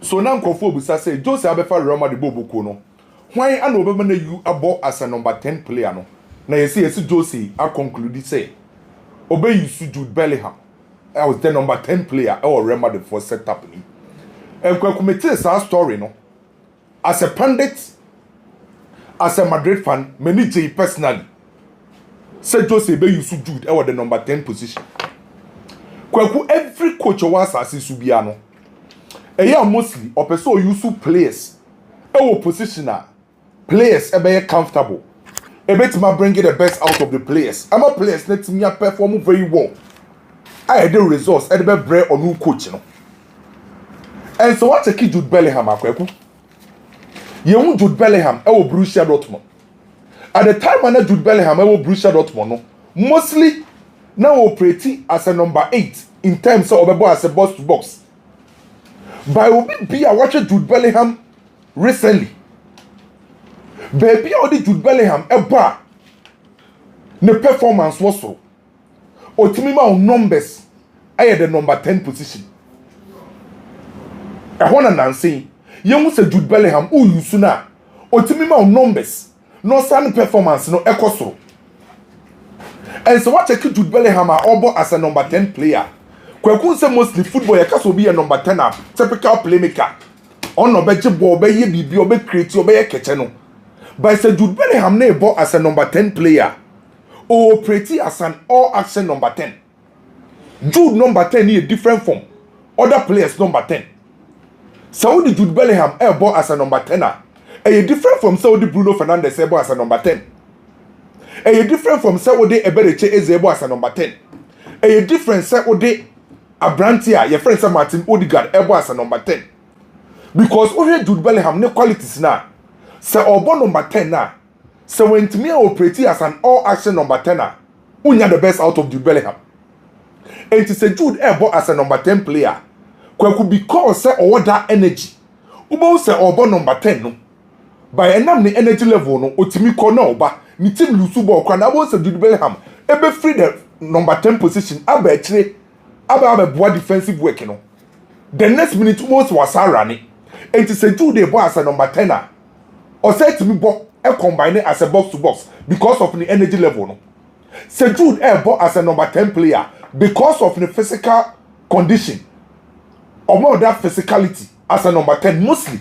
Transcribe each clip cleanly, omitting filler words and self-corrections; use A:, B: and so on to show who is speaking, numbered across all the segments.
A: So now Kofo Busa say Jose Abefa Roma de Bobo Kono. Why an Obama you abo as a number 10 player no? Na yesi Jose I conclude say obey you Jude Bellingham. I was the number 10 player or Roma the first setup ni. And Kwakumete sa story no. As a pundit, as a Madrid fan, many J personally said Jose be you Jude I was the number 10 position. Kwaku every coach was as Subiano. Mostly or person use players positioner players be comfortable to bring the best out of the players. I'm a players let me perform very well. I had the results and be bread or new coach no. And so what a kid Jude Bellingham akweku you Jude Bellingham Borussia Dortmund at the time when Jude Bellingham Borussia Dortmund no mostly now operating as a number 8 in terms of as a box to box. But I be a watcher Jude Bellingham recently. Baby, I did Jude Bellingham a bar. The performance was so. Otimima numbers. I had the number 10 position. I want to say, you must say Jude Bellingham, who you sooner. Otimima numbers. No stand performance, no echo so. And so what I keep Jude Bellingham as a number 10 player. Kwekun say mostly football ya kaso be a number 10 up typical playmaker on no beje ball be ye bibi obe create obe ye keche no but say Jude Bellingham na ball as a number 10 player or operate as an all action number 10. Jude number 10 is different from other players number 10. Saudi Jude Bellingham ball as a number 10 a different from Saudi Bruno Fernandes ball as a number 10. A different from Saudi Ebereche Ezebo as a number 10. A different Saudi Abrantia, your friend Sir Martin Odegaard, ever as a number 10. Because only Jude Bellingham no qualities now. Sir Obo number 10 now. So when to me operate as an all-action number 10 now, unya the best out of Jude Bellingham. And to say Jude Ebo as a number 10 player, could because say or that energy. Ubo say Obo number 10 no. By a name the energy level no, otimi kono ba, ni team lusubo kwa na bo say Jude Bellingham, ebe free the number 10 position, abe actually about defensive work, you know. The next minute most was running. And to say Jude Ebo as a number 10 or say to me a combine as a box to box because of the energy level. No. Say Jude Ebo as a number 10 player because of the physical condition or more of that physicality as a number 10 mostly.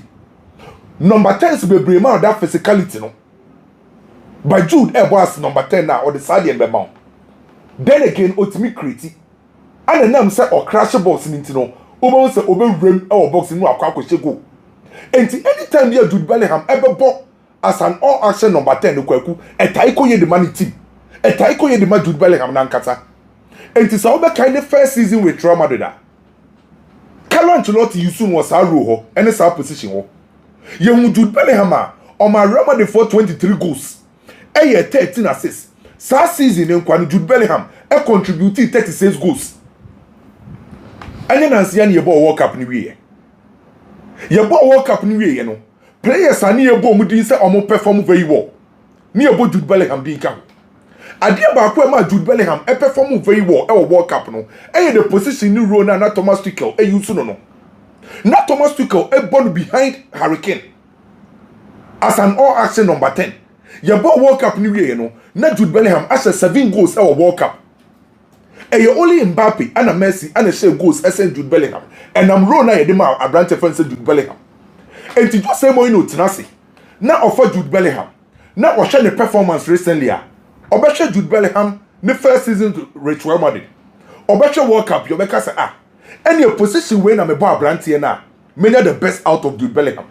A: Number 10 is be bring out that physicality, no. But Jude Ebo as number 10 now or the side and the mount. Then again, ultimate critique. And the name say or crash box in no. Obo say obe rim or box no akwa go. And anytime you Jude Bellingham ever bought as an all action number 10 no kwaku, e taiko ye the money team. E taiko ye the man Jude Bellingham na nkata. And it's all the kind of first season with Real Madrid. Carlo Ancelotti Yusun was our role and it's our position ho. Young Jude Bellingham on my Real Madrid for 23 goals. A year 13 assists. Last season in Kwani Jude Bellingham contributed 36 goals. And then Nancy and your ball World Cup new year. Your ball World Cup new year, you know. Players are near ball Mudin say or perform very well. Near ball Jude Bellingham being come. I dear Bakwe Jude Bellingham perform very well our World Cup no. And the position new role na Thomas Tuchel you no. Not Thomas Tuchel born behind Hurricane as an all action number 10. Your ball World Cup new year, you know. Not Jude Bellingham as a 7 goals our World Cup. And you only Mbappe and a Messi and a share goals as Jude Bellingham. And I'm Rona Edema a branch of Jude Bellingham. And to just say more you know Tenassi. Now offer Jude Bellingham. Now or share the performance recently. Or better Jude Bellingham the first season to reach Real Madrid. Or better World Cup you make us say any position when I'm a bar branch here now. Many the best out of Jude Bellingham.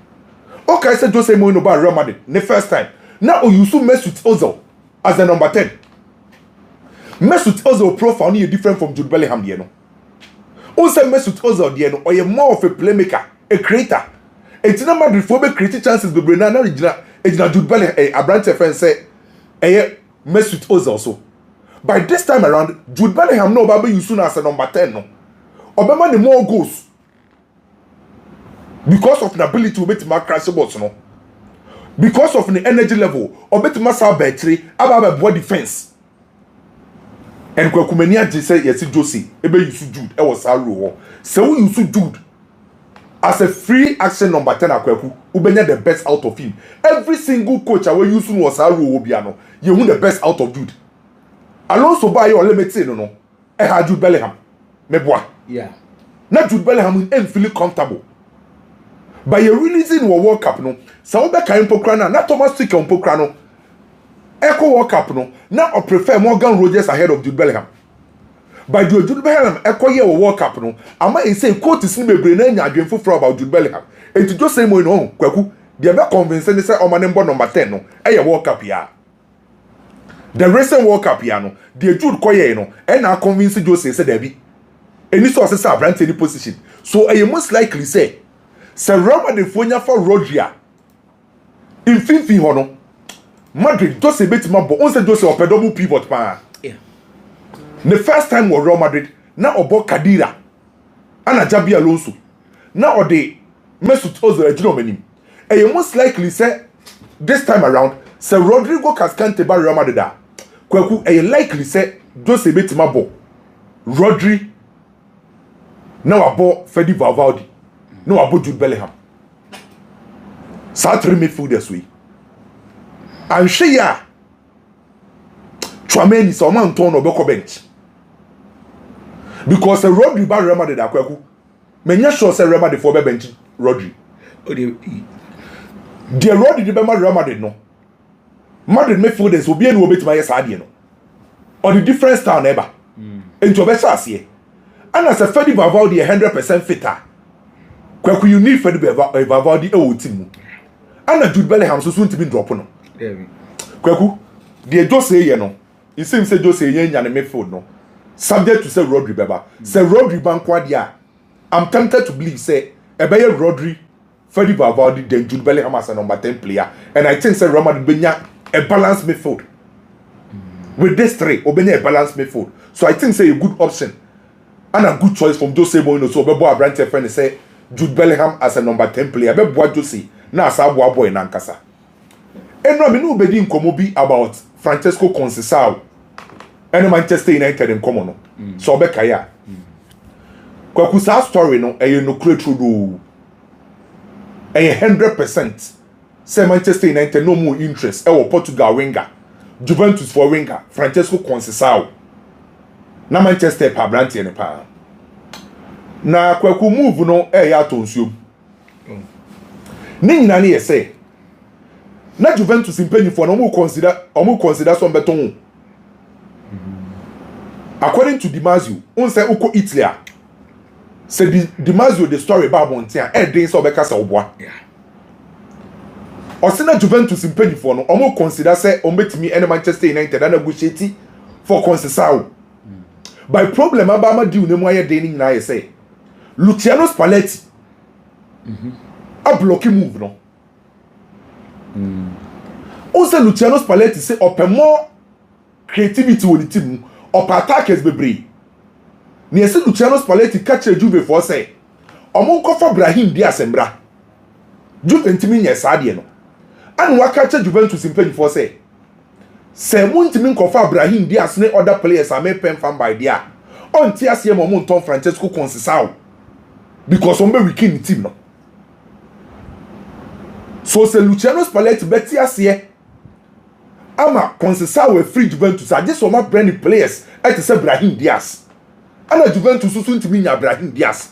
A: Okay, I said Jose Mourinho about Real Madrid the first time. Now you so mess with Ozil as the number 10. Mesut Ozil profile is different from Jude Bellingham, you know. Also, Mesut Ozil, you know, or you're more of a playmaker, a creator. It's not Madrid for me creating chances, but Brennan original Jude Bellingham, a branch of friends say, Mesut Ozil also. By this time around, Jude Bellingham no baby you soon as a number 10, no. Obama the more goals because of the ability to make my crash bots, no. Because of the energy level, or better massa battery, about a body defense. And Kwakumenia just say yes, Josie, ebe you should Jude, I was our rule. So you should Jude. as a free action number 10 akwaku ubenya the best out of him. Every single coach awe use was a role obiano. You win the best out of Jude. Alonso buy your limit no. Ha Jude Bellingham. Meboa.
B: Yeah.
A: Na Jude Bellingham ain't feeling comfortable. By you releasing your World Cup no. Sa obe ka impokra na Thomas Tuchel impokra no. Echo World Cup no. Now I prefer Morgan Rogers ahead of Jude Bellingham. By the Jude Bellingham echo year World Cup no. Ama e say quote is me bre na nya adwenfo for about Jude Bellingham. And to just say mo no kwaku. They be convincing say Omanembo number 10 no. Eye World Cup ya. The recent World Cup ya no. The Jude koye no. And na convince Jose say there be. Any source say brand any position. So I most likely say Roma de Fonya for Rodria. In Fifi hono. Madrid just a bit mabo. On say just a double pivot pa.
B: Yeah.
A: The first time was Real Madrid. Now obo Kadira. Ana Jabi Alonso. Now the Mesut Ozil ejino menim. And you most likely say this time around say Rodrigo Cascante ba Real Madrid da. Kwaku and you likely say just a bit mabo. Rodri. Now abo Fede Valverde. Now abo Jude Bellingham. Sa three midfielders we. And she ya Chouameni so man turn obeko bench. Because Rodri ba Real Madrid akwaku. Menya sure say Real Madrid for be bench Rodri.
B: O de
A: Rodri de be Real Madrid no. Madrid midfielders will be any obet my yes adie no. Or the different style neighbor. Into be ase. And as a Fede Valverde 100% fitter. Kwaku you need Fede Valverde e wo team. And a Jude Bellingham so soon to be drop no. Kwaku the Jose ye no. It seems say Jose ye nya ne midfield no. Subject to say Rodri beba. Say Rodri bankwa dia. I'm tempted to believe say ebeye Rodri Fede Valverde then Jude Bellingham as a number 10 player. And I think say Real Madrid benya a balanced midfield. With this three, obenya a balanced midfield. So I think say a good option. And a good choice from Jose Mourinho. So bebo Abrante friend say Jude Bellingham as a number 10 player. Bebo Jose na asa boy boy nankasa. Eno me no bedi nkomo bi about Francesco Conceição. And Manchester United in common. So beka ya. Kwaku sa story no e no create do. E 100% say Manchester United no more interest e Portugal winger. Juventus for winger Francesco Conceição. Na Manchester pa Abrante ne pa. Na Kwaku move no e ya to nsuom. Ni nyina ne say na Juventus mpanyifo no mo consider some beton. According to Dimazio, on say uko Italy. Say Dimazio the story about Montia e dey so beka sa oboa.
B: Yeah.
A: Osina Juventus mpanyifo no omo consider say ombetimi ene Manchester United na negotiate for Conceição. By problem abama deal ne mo aye dey ni nyina ye say Luciano Spalletti a blocky move no. Also Luciano Spalletti say open more creativity with the team or attackers bebre. Ni ese Luciano Spalletti catch Juve for say omo nkofa Brahim Diaz embra. Juve ntimi nya saade no. An wa catch Juventus impedi for say mo ntimi nkofa Brahim Diaz ne other players are made pen fan by dia. On ti ase mo nton Francesco Conceição because on be weekend team no. So say Luciano Spalletti beti ase ama Conceição we free Juventus I just want brand players et say Brahim Diaz. Ana Juventus so ntimi nya Brahim Diaz.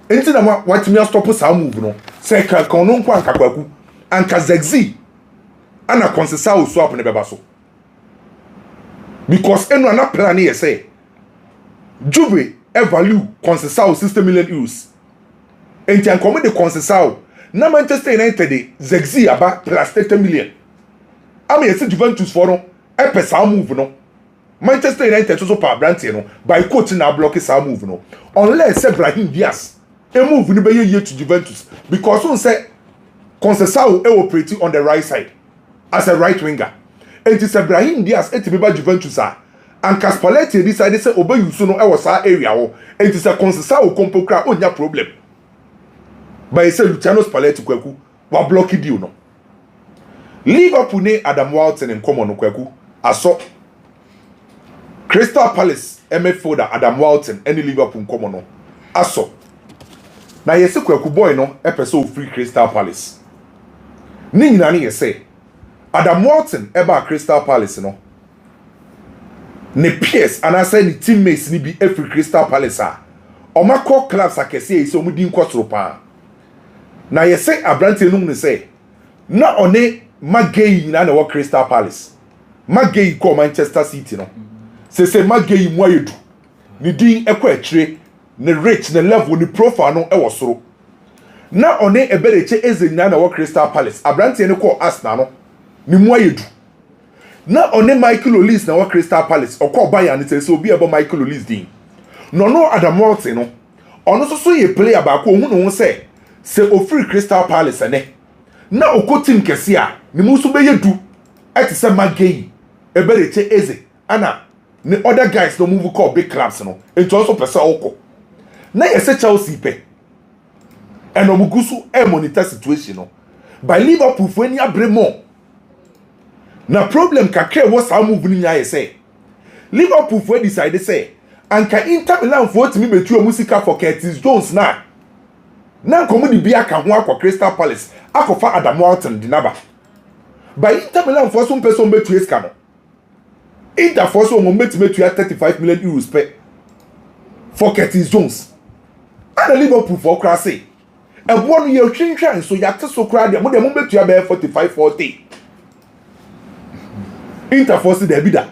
A: Enti na what me stop sa move no. Say kan no nkwa nkakwaku. Anka Zegzi. Ana Conceição so up ne beba so. Because eno ana plan here say Juve value Conceição 60 million euros. Enti an come de Conceição na Manchester United de Zegzi aba plus 30 million. Ama yesi Juventus for no e pesa move no. Manchester United so pa Abrante no by coach na block sa move no. Unless say Brahim Diaz e move ni be ye to Juventus because on say Conceição e operate on the right side as a right winger. And it's Brahim Diaz et be ba Juventus and Spalletti decided say obey you so no e was area ho. And it's a Conceição kompokra onya problem. But he said Luciano Spalletti kwaku wa block deal no. Liverpool ne Adam Walton in common no kwaku aso Crystal Palace MF Foda Adam Walton any Liverpool common no aso na yesi kwaku boy no epeso free Crystal Palace ni nyina ne yesi Adam Walton eba Crystal Palace no ne peers anasa ni teammates ni bi free Crystal Palace a omako clubs akese yesi omudi nkosoro pa na yesi abrante num ne say na one Magay na na wo Crystal Palace Magay ko Manchester City no se Magay mu ayedu ni din ekọ akire ne rich ne level ni profile no e wo soro na one ebereche eze nyina na wo Crystal Palace abrante ne ko Arsenal no ni mu ayedu na one Michael Olise na wo Crystal Palace okọ Bayern ni se obi ebo Michael Olise din no Adam Walton no ono so ye player ba ko hu no se ofiri Crystal Palace ne na okotim kese a ni mu so be yedu eti se Magay ebereche eze ana ne other guys no move call big clubs no enti also pese okọ na yese Chelsea pe eno mugusu e monitor situation no by Liverpool for any abremo na problem kakre wo sa move ni nya yese Liverpool for decide say anka Inter Milan for timi betu musika for Curtis Jones na nkomo di bia ka ho akọ Crystal Palace akọfa Adam Walton di naba by Inter Milan for some person betu eska no Inter for so mo betu 35 million euros per for Curtis Jones and Liverpool for crase ebo no ye twintwan so yate so kra de mo betu ya be 45-40 Inter for se de bida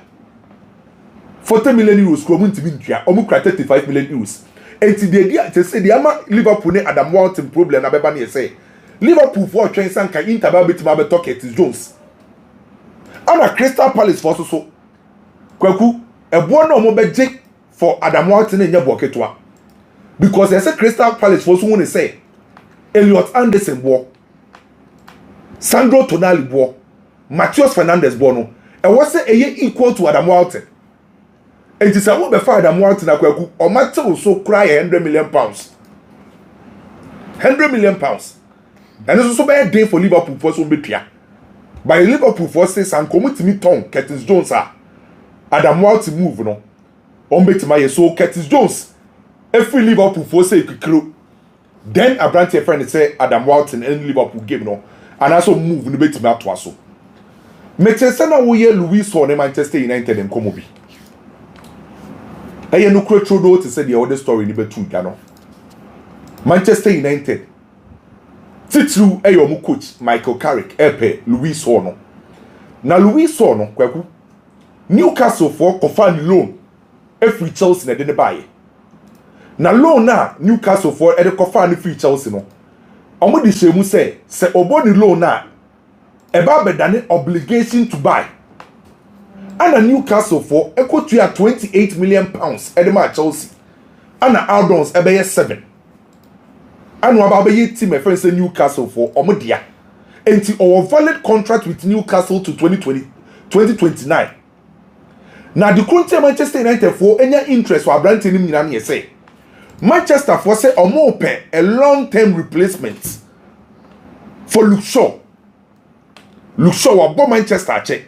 A: 40 million euros ko mo ntimi ntua o mo kra 35 million euros enti de dia te se de ama Liverpool ne Adam Walton problem na beba na say Liverpool for twen sanka Inter ba betima be Curtis Jones ana Crystal Palace for so kwaku ebo na mo beje for Adam Walton nya boketwa because they say Crystal Palace for so won say Elliot Anderson bo Sandro Tonali bo Matheus Fernandes bo no e was say eye equal to Adam Walton and this wo be fa Adam Walton akwaku o Matheus so cry 100 million pounds 100 million pounds and this so be day for Liverpool for so betua by Liverpool for say san committee ton Curtis Jones Adam Walton move no on betima ye so Curtis Jones every Liverpool for say kikiro then Abrante friend say Adam Walton in Liverpool game no and also move no betima to aso metese na wo ye Luis on Manchester United en komo bi eye no kro trodo to say the other story ni betu ga no Manchester United titru eye omu coach Michael Carrick epe Luis no na Luis no kwaku Newcastle for confirm loan every Chelsea na de ne baye na loan na Newcastle for e de confirm free Chelsea no omo di shemu say obo ni loan na e ba bedane obligation to buy and Newcastle for equal to 28 million pounds e de ma Chelsea and add-ons e be 7 and wa ba be team e friend say Newcastle for omo dia enti our valid contract with Newcastle to 2029 na the current Manchester United for any interest for Abrante nim nyina na say Manchester for say omo pay a long-term replacement for Luke Shaw wa bo Manchester check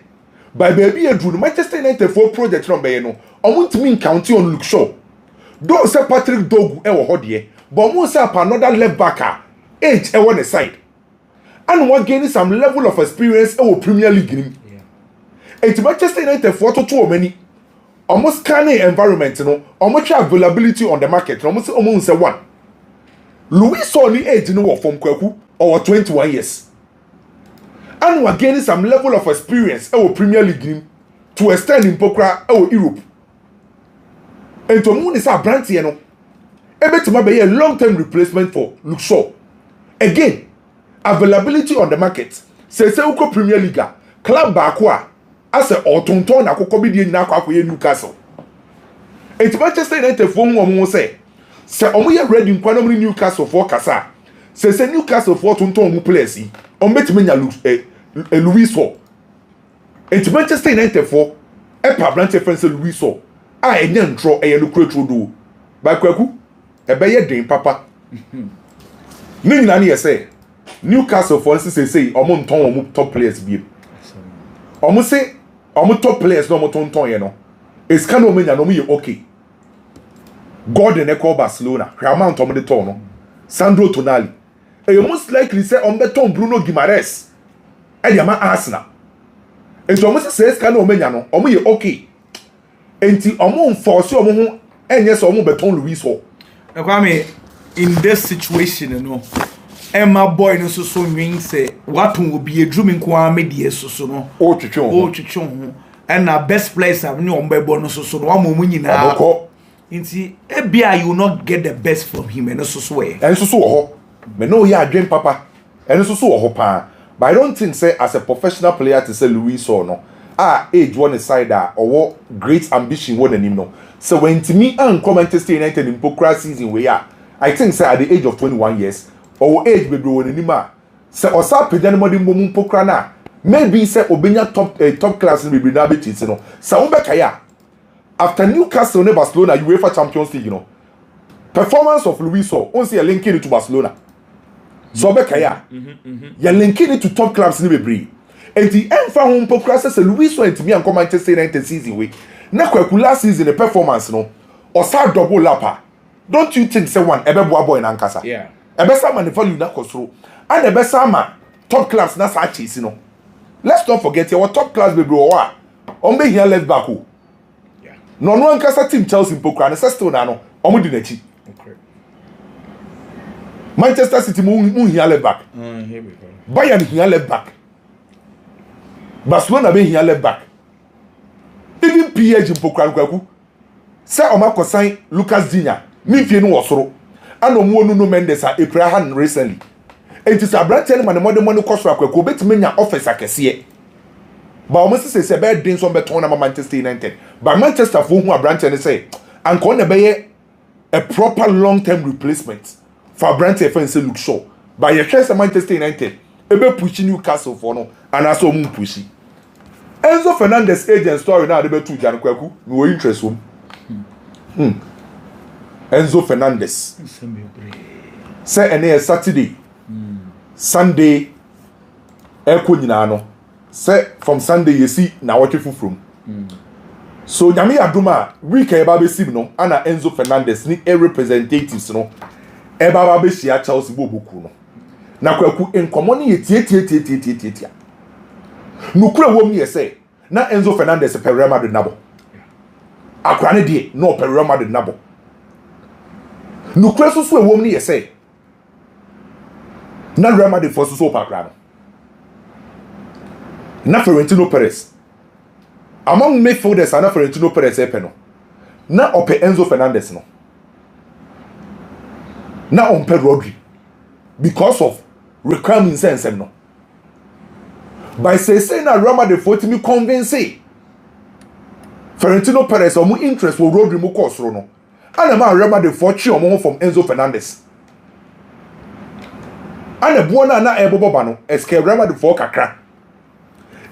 A: by baby edru Manchester United for project no be no omo ntimi count on Luke Shaw do say Patrick Dogu e wo hodie but omo say another left backer age e won the side and what gain some level of experience e wo Premier League nim et Manchester United for to many almost scanning environment no almost availability on the market almost say one Luis Soli age no wo from kwaku or 21 years and we gaining some level of experience e wo Premier League nim to extend in pokra e wo Europe and to moon is a brand here no e betima be a long-term replacement for Luke Shaw again availability on the market say uko Premier League club back as a otonton akoko bi die nyina akwa Newcastle et Manchester United for mo say omo ye ready nkwa no Newcastle for kasa say Newcastle for tonton mo players yi on betime nya Luis for et Manchester United for e pa branch friend Luis for a enya ntro e ye no kretro do ba kwaku e be ye den papa ni nyina na ye say Newcastle for say omo nton omo top players bi omo say omo top players no mo tonton ye no es kan o menya no mo ye okay Gordon e call Barcelona amount omo de ton no Sandro Tonali. And you most likely say on beton Bruno Guimaraes. And you Arsenal. And so almost says can no menyano. Omo ye okay. Enti omo force omo and yes omo beton Luis Hall.
B: Kwame, in this situation, you know, Emma boy no so nwin say what will be a dreaming Kwame die so no.
A: O chichon.
B: And our best place have no ombebo no so one moment nyina. Nti ebia you will not get the best from him and so way.
A: And so ho. Me no ya adwen papa. And so ho pa. But I don't think say as a professional player to say Luis or no. Age one side or great ambition one and him no. So when to me and Manchester United in poker season we are, I think say at the age of 21 years or age baby one anima. So osa pedan mo dem mum poker na. Maybe say obenya top class in na be you know. So kaya after Newcastle and Barcelona UEFA Champions League you know. Performance of Luis Hall, on see a linking it to Barcelona. So kaya. You linking it to top clubs in the and the end for home poker says Luis Hall to me and Manchester United season week. Na kwaku last season the performance no or sa double lapper. Don't you think say one ebe boy in Ankasa?
B: Yeah.
A: Ebe sa man value na kosro. And ebe sa ma top class na sa chase no. Let's not forget your top class baby wa. Ombe here left back who.
B: Yeah.
A: No Ankasa team Chelsea poker na still na no. Omo di nechi.
B: Okay.
A: Manchester City mu here left back.
B: Here we go.
A: Bayern here left back. Barcelona be here left back. Even PH in Pokraku. Say Omako sign Lucas Dinya. Me fie no osoro. And no Mendes Abraham recently. And it is a brand telling man the money cost for Akweku betimi nya office akese. But almost say bad things on beton na Manchester United. But Manchester for who a brand telling say and kon na be a proper long-term replacement for brand telling say look show. But you say Manchester United ebe pushing Newcastle for no and also mun pushi. Enzo Fernandez agent story now they be two Jan Kwaku. No interest him. Enzo Fernandez. Say any Saturday. Sunday. Eko nyina no. Say from Sunday you see na what from. So nyame aduma week e ba be sim no ana Enzo Fernandez ni representatives no. E ba be shia Chelsea boboku no. Na Kwaku enkomo ni tie. Nukura wom ye say na Enzo Fernandez per Real Madrid nabo. Akra ne die no per Real Madrid nabo. Nukura so wom ni ye say na Real Madrid for so pakra no. Na Florentino Perez. Among midfielders na Florentino Perez e pe no. Na ope Enzo Fernandez no. Na on pe Rodri because of requirements sense no. By saying that Real Madrid for me convince Florentino Perez or more interest for Rodri mo kosro no. And ma Real Madrid for chi omo from Enzo Fernandez. And the buona na ebobo ba no eske Real Madrid for kakra.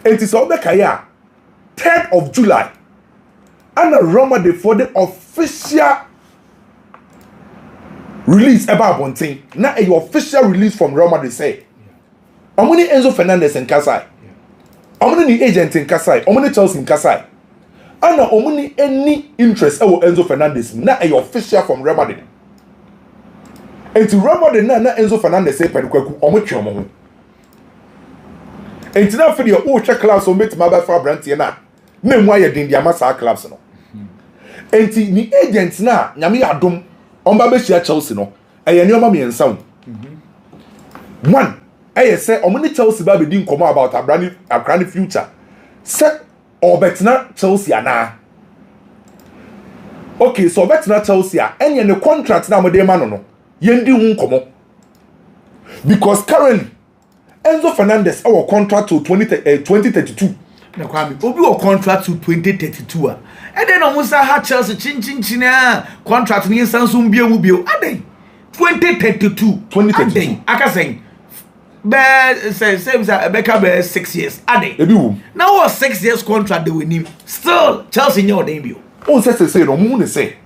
A: It is obe kaya 3rd of July. And the Real Madrid for the official release about bonting. Na a official release from Real Madrid say Omuni Enzo Fernandez in Kasai. Omuni agent in Kasai. Omuni Chelsea in Kasai. And omuni any interest in Enzo Fernandez. Na a official from Real Madrid. And to Real Madrid na Enzo Fernandez say pedikweku omutwe omo. And to na for the check class on bet maba for brantie na. Na mu aye din dia masa clubs no. And ni agent na nyame adom omba be shia Chelsea no. Eye ne oma miensa wo. One I say omuni Chelsea ba be din komo about a brand future. Say obetina Chelsea ana. Okay, so obetina Chelsea enye ne contract na mo de ma no. Yendi hu komo. Because currently Enzo Fernandez our contract to 2032.
B: Na kwame obi o contract to 2032 a. And then almost ha Chelsea chin contract ni nsanso mbia mu bio. Aden 2032. Aka saying say 6 years. Ade. Now what 6 years contract they will need. Still Chelsea nyo dem bio.
A: On say no mu ne say.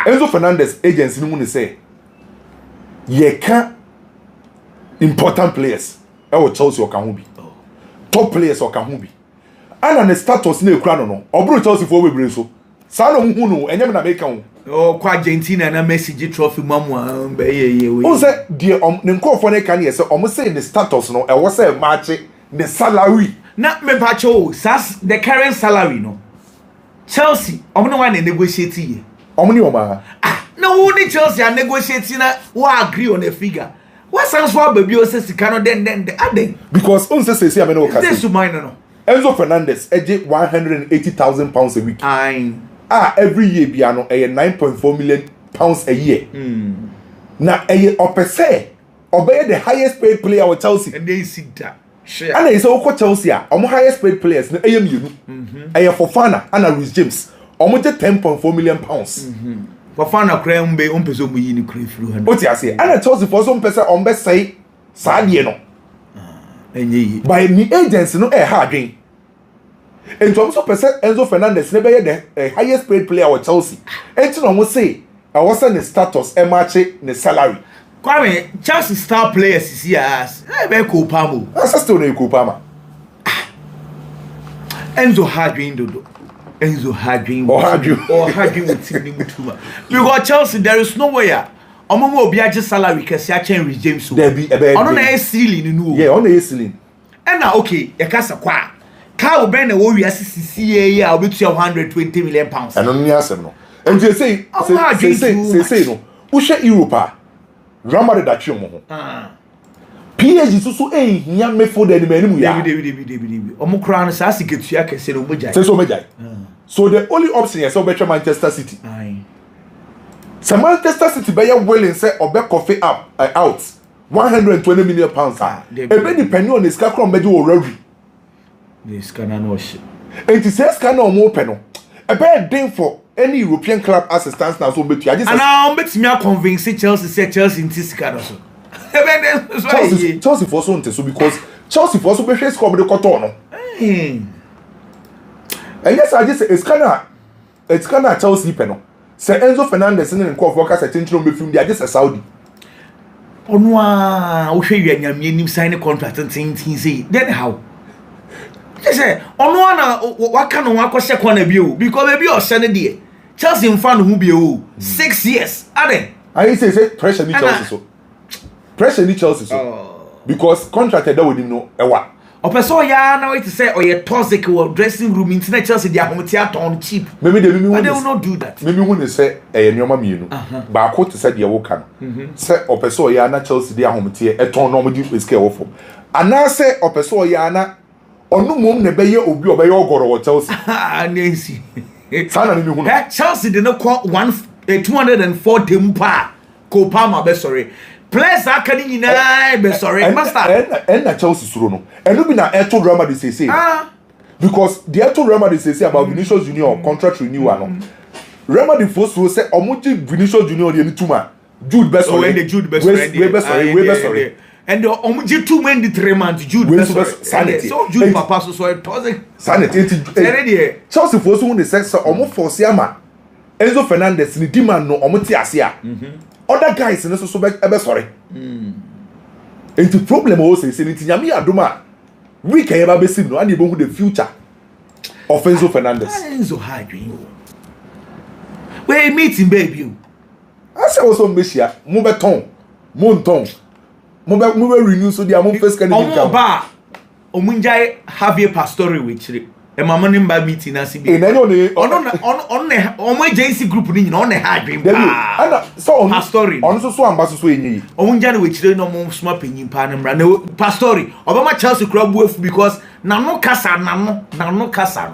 A: Enzo Fernandez agency no mu ne say. Ye can important players. E wo Chelsea o kan ho bi. Top players o kan ho bi. And the status na ekura no. Obro Chelsea for we so. Sano Muno, and Yamana Bacon.
B: Oh, kwa Argentina na Messi trophy mamu be ye.
A: Who said, dear, Ninko for can yes, almost say the status, no, I was a match, the salary.
B: Not me pacho, sas the current salary, no. Chelsea, I'm no one negotiating.
A: Omnioma.
B: No, only Chelsea are negotiating, who agree on a figure. What sounds for baby says the cannot then the adding.
A: Because on says, I mean,
B: this to mine, no.
A: Enzo Fernandez, £180,000 a week.
B: Aye.
A: Every year, Biano, £9.4 million a year. Now, per se, obey the highest paid player with Chelsea.
B: And they see that. Sure.
A: And it's all Chelsea, highest paid players, no AMU, Fofana, and Rhys James, almost £10.4 million.
B: Fofana crown be on person we in crave through.
A: What you say? And Chelsea for some person on best say, Sadieno. By the agents, no hard drink. And to also person Enzo Fernandez never the highest paid player with Chelsea. And to almost say, I wasn't the status, a match, the salary.
B: Kwame, Chelsea star players is here as be Kopamo.
A: That's still no Kopama.
B: Enzo Hardwin dodo. Enzo Hardwin
A: or
B: Hardwin with Timmy Mutuma. Because Chelsea, there is no way. Omo obi age salary kesi a change Rhys James.
A: There be a
B: on na ceiling no.
A: Yeah, on the ceiling.
B: And now okay, e kasa kwa. Ka oben na wo wiase CCA a obetu £120 million.
A: And on the answer no. And you say no. Ushe Europa. Ramade da chimo ho. PSG so nya me for the manimu ya.
B: David. Omo kra no sa siketua kese no mogya.
A: Say so mogya. So the only option is to Manchester City.
B: Aye.
A: So Manchester City be willing say obe coffee up out £120 million. E be depend on the scrum be do already.
B: The scanner no shit.
A: And it says scanner mo open no. E be den for any European club assistance now so betu.
B: And now bet me convince Chelsea say Chelsea in this scanner so.
A: Chelsea for so because Chelsea for so be face come the koto no. And yes, I just say it's kind of Chelsea penal. Say Enzo Fernandez in call for case attention be film they are just a Saudi.
B: Onwa wo hwe wi anyame nim sign contract tin say then how? They say onwa na waka no akose kwana bi o because baby o se ne de Chelsea in fan who be o 6 years ade.
A: I say pressure ni Chelsea so. Pressure ni Chelsea so. Because contracted that with him no ewa.
B: Opeso ya na wait to say oye toxic or dressing room internet Chelsea dia hometia ton cheap.
A: Maybe they will
B: not do that.
A: Maybe when say nyoma mienu. Ba ko to say dia wo kan. Say opeso ya na Chelsea dia hometia e ton no mo di scale wo for. Ana say opeso ya na onu mom ne be ye obi obeye ogoro wo Chelsea.
B: Nancy.
A: Sana ni hu no.
B: Chelsea dey no call 240 mpa. Kopama be sorry. Players are can be sorry. Master.
A: And Chelsea suro no. And no be na Eto drama they say. Because the Eto drama they say about Vinicius Junior contract renewal no. Real Madrid first will say omuji Vinicius Junior dey any tuma. Jude best
B: sorry. And the Jude best sorry. And the omuji 2 men the 3 months Jude best sorry. So Jude papa so it was
A: sanity. Chelsea first when they say so omo force ama. Enzo Fernandez ni demand no omo ti ase a. Other guys in so be sorry. And the problem also is in Nyami Aduma. We can ever be seen no and even the future of Enzo Fernandez.
B: Enzo Hardwin. We meeting baby.
A: I say also Messia, mo beton, monton. Mo renew so dia mo first can
B: income. Ba omunjai have a pastoral with e mama ni mba meeting na sibi. On JC group ni on Hardwin.
A: Ana so on
B: pastory.
A: On so ambaso so enyi.
B: Omunjai we chire no mo small penyim pa na mra na pastory. Obama Chelsea club buefu because nano kasa.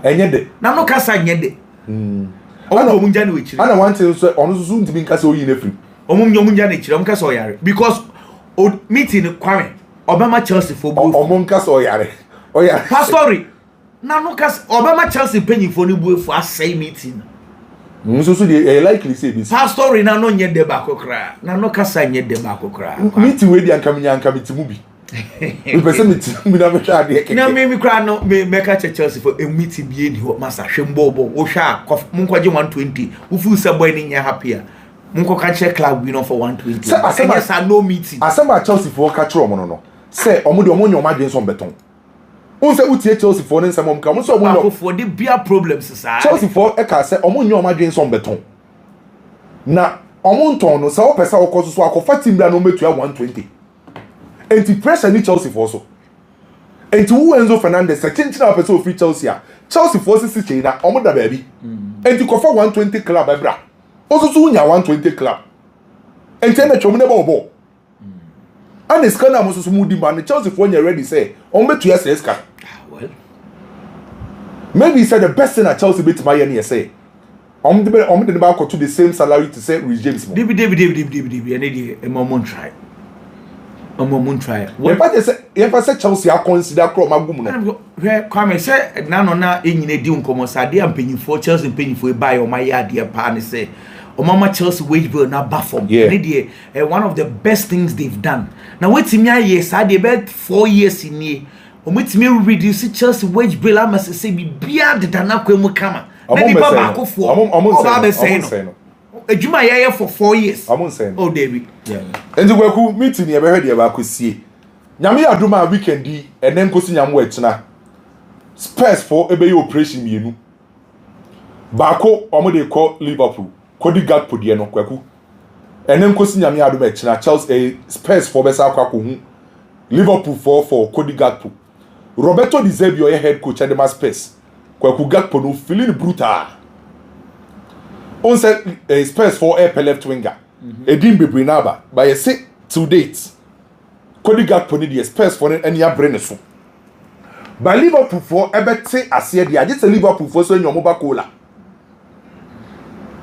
A: Enye de.
B: Nano kasa nyede. Omunjai we chire.
A: Ana one thing so on so ntimi nkasa oyi na free.
B: Omunjai na chire omkasa oyare because meeting Kwame Obama Chelsea for buefu.
A: Omunkasa oyare. Oya.
B: Pastory. Nano kasa Obama Chelsea penyim for ni buefu asay meeting.
A: So they likely say this.
B: Pastory na no nyede ba kokra. Na no kasa nyede ba kokra.
A: Meeting we di anka mitimu bi. We person mitimu na me hwa de keke.
B: Na me kra no me ka Chelsea for a meeting bi eni ho masa hwembobo. Wo hwa munkwaje 120. Wo fu se boy ni nya happy a. Munko ka che club we no for 120. Say no meeting.
A: Asema Chelsea for ka tro mo no. Say omo de omo nyoma dwen so beton. Unse utie Chelsea for nsem omka mo so omo
B: for the beer problems sir.
A: Chelsea for e ka say omo nyo omadwen so beton. Na omo nton no say o pesa okoso so akofa team bra no metua 120. Enti pressure ni Chelsea for so. Enti wo Enzo Fernandez say chinchina pesa o free Chelsea a. Chelsea for sisi chei na omo da baabi. Enti kofa 120 club ebra. Osusu unya 120 club. Enti na chom ne bo. And the scanner was so moody man. Chelsea for you ready say, on bet to yes, well. Maybe he said the best thing at Chelsea beat my year say. On the back to the same salary to say with James.
B: David, a moment try. A moment try.
A: What if I said Chelsea, I consider crop my woman.
B: Where come say, Nana in a deal come on Sadia and penny for Chelsea penny for a buy or my yard, dear partner say. Oh, Mama Chelsea wage bill now baffled. Yeah. One of the best things they've done. Now wait till me yes, I did about 4 years in here. Or wait till me reduce Chelsea wage bill. I must say be beyond the Danako Mukama. I'm saying. Juma here for 4 years.
A: I'm saying.
B: Oh, David. Yeah.
A: And the work meeting you ever heard about could see. Nyame aduma weekend di and then go see nyamwe china. Spurs for ebe operation mienu. Bako omo dey call Liverpool. Cody Gakpo die no kwaku enen kosi nyame ado me china Chelsea Spurs for besa akwa ko hu Liverpool for Cody Gakpo Roberto Di Zerbi your head coach and the Spurs kwaku Gakpo no feeling brutal on said Spurs for a left winger Edim bebre na ba by a say to date Cody Gakpo ni the Spurs for any brain so by Liverpool for ebete ase dia just Liverpool for so nyomo ba kola.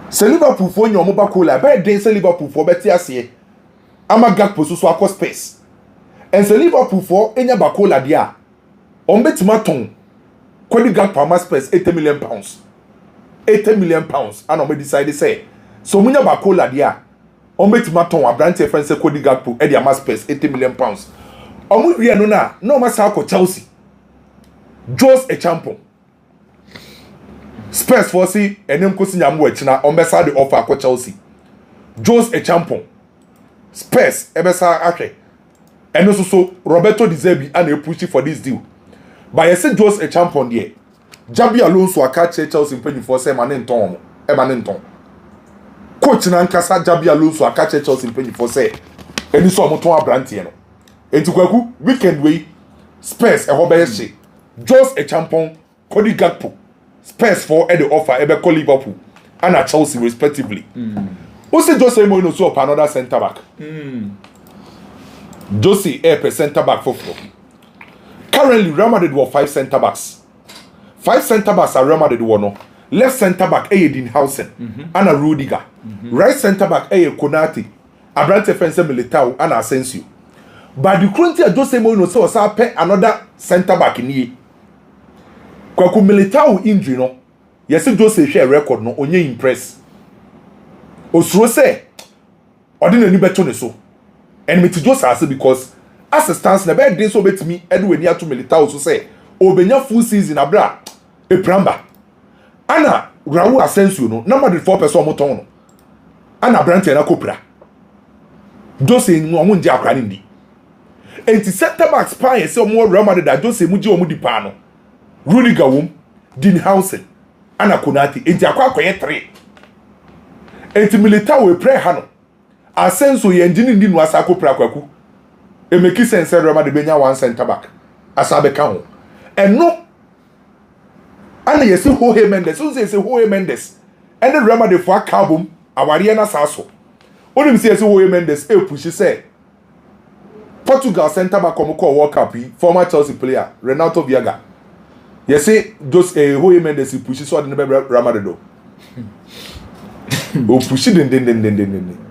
A: Se Liverpool for your mobile cola, but then say Liverpool for better ase. Ama Gakpo so akọ space. And se Liverpool for enya bakola dia. On betima ton. Cody Gakpo ama space 80 million pounds. 80 million pounds. And on me decide say. So munya bakola dia. On betima ton abrante friend say Cody Gakpo e dia ama space 80 million pounds. Omu wi eno na no ma sa akọ Chelsea. Jose a champion. Spurs for see enem kosi nyamu echina ombesa the offer akọ Chelsea. Jose a champion. Spurs ebesa ahwe. Eno so Roberto Di Zerbi and e push for this deal. But you say Jose a champion there. Jabi Alonso aka Chelsea penny for say manenton e manenton. Coach na nkasa Jabi Alonso aka Chelsea penny for say eni so omoton abrante no. Enti kwaku weekend wey Spurs e ho be hye. Jose a champion Cody Gakpo. Spurs for the offer ebe call Liverpool and at Chelsea respectively. Also Jose Mourinho so up another centre back. Jose a centre back for four. Currently Real Madrid were 5 centre backs. 5 centre backs are Real Madrid no. Left centre back Dinhausen and a Rudiger. Right centre back Konate. Abrante Fence Militao and Asensio. But the current Jose Mourinho so was another centre back in here. Kwaku Militao injury no yesi Jose share record no onye impress osuro say ordinary beto ne so and me to Jose ase because as a stance na be dey so betimi edu weni ato Militao so say obenya full season abra e pramba ana Raul Asensio no number 4 person moton no ana Brandt na kopra Jose no omo nje akra ndi enti center back spy say omo Real Madrid da Jose mu je omo di pa no Rudiger wom, Dinhausen, ana Konate, enti akwa 3. Enti Militao we pray hano. Asensio ye ndini ndi no asa akopra kwaku. E make sense Real Madrid benya 1 center back. Asa be ka ho. Eno ana yesi Jorge Mendes, so say Jorge Mendes. Ene Real Madrid for akabom, aware na saso. Onim say Jorge Mendes e push say Portugal center back come call World Cup, former Chelsea player Renato Viaga. You say those Jorge Mendes push so the Real Madrid. Oh push den.